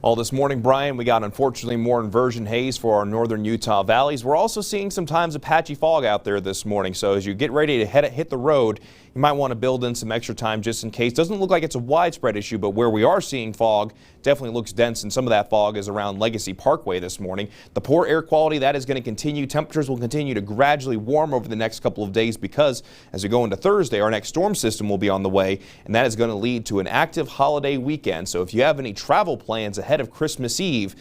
All this morning, Brian, we got unfortunately more inversion haze for our northern Utah valleys. We're also seeing some times of patchy fog out there this morning. So as you get ready to hit the road, you might want to build in some extra time just in case. Doesn't look like it's a widespread issue, but where we are seeing fog definitely looks dense, and some of that fog is around Legacy Parkway this morning. The poor air quality, that is going to continue. Temperatures will continue to gradually warm over the next couple of days because as we go into Thursday, our next storm system will be on the way, and that is going to lead to an active holiday weekend. So if you have any travel plans ahead of Christmas Eve,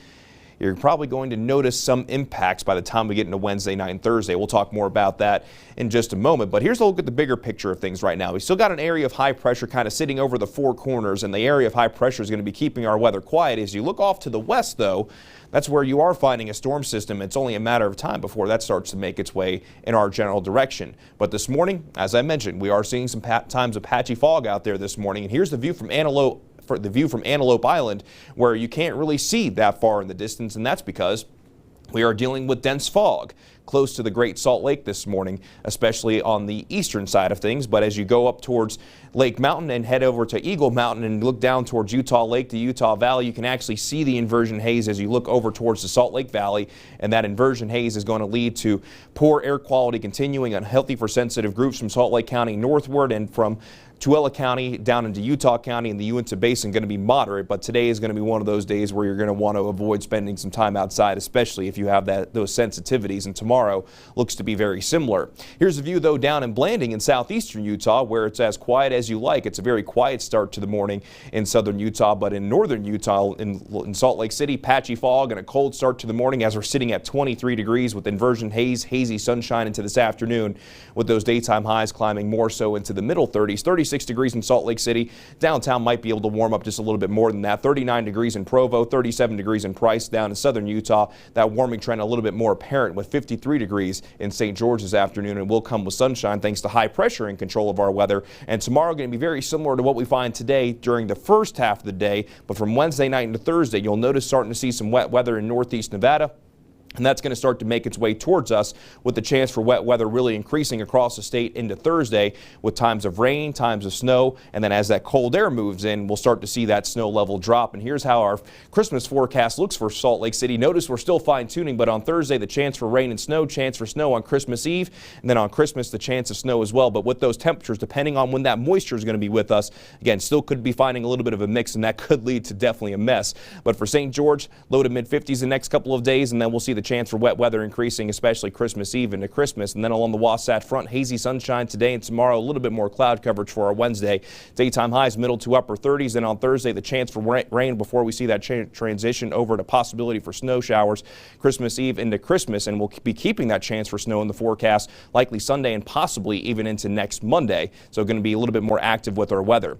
you're probably going to notice some impacts by the time we get into Wednesday night and Thursday. We'll talk more about that in just a moment. But here's a look at the bigger picture of things right now. We still got an area of high pressure kind of sitting over the four corners, and the area of high pressure is going to be keeping our weather quiet. As you look off to the west, though, that's where you are finding a storm system. It's only a matter of time before that starts to make its way in our general direction. But this morning, as I mentioned, we are seeing some times of patchy fog out there this morning. And here's the view from Antelope Island, where you can't really see that far in the distance, and that's because we are dealing with dense fog close to the Great Salt Lake this morning, especially on the eastern side of things. But as you go up towards Lake Mountain and head over to Eagle Mountain and look down towards Utah Lake, the Utah Valley, you can actually see the inversion haze as you look over towards the Salt Lake Valley, and that inversion haze is going to lead to poor air quality continuing, unhealthy for sensitive groups from Salt Lake County northward, and from Tuella County down into Utah County and the Uinta Basin going to be moderate, but today is going to be one of those days where you're going to want to avoid spending some time outside, especially if you have those sensitivities, and tomorrow looks to be very similar. Here's a view, though, down in Blanding in southeastern Utah, where it's as quiet as you like. It's a very quiet start to the morning in southern Utah, but in northern Utah, in Salt Lake City, patchy fog and a cold start to the morning as we're sitting at 23 degrees with inversion haze, hazy sunshine into this afternoon, with those daytime highs climbing more so into the middle 30s. 36 degrees in Salt Lake City. Downtown might be able to warm up just a little bit more than that. 39 degrees in Provo, 37 degrees in Price. Down in southern Utah, that warming trend a little bit more apparent with 53 degrees in St. George this afternoon, and will come with sunshine thanks to high pressure in control of our weather. And tomorrow going to be very similar to what we find today during the first half of the day, but from Wednesday night into Thursday, you'll notice starting to see some wet weather in northeast Nevada. And that's going to start to make its way towards us, with the chance for wet weather really increasing across the state into Thursday, with times of rain, times of snow, and then as that cold air moves in, we'll start to see that snow level drop. And here's how our Christmas forecast looks for Salt Lake City. Notice we're still fine-tuning, but on Thursday, the chance for rain and snow, chance for snow on Christmas Eve, and then on Christmas, the chance of snow as well. But with those temperatures, depending on when that moisture is going to be with us, again, still could be finding a little bit of a mix, and that could lead to definitely a mess. But for St. George, low to mid-50s the next couple of days, and then we'll see the chance for wet weather increasing, especially Christmas Eve into Christmas. And then along the Wasatch Front, hazy sunshine today and tomorrow, a little bit more cloud coverage for our Wednesday. Daytime highs middle to upper 30s. And on Thursday, the chance for rain before we see that transition over to possibility for snow showers Christmas Eve into Christmas. And we'll be keeping that chance for snow in the forecast likely Sunday and possibly even into next Monday. So going to be a little bit more active with our weather.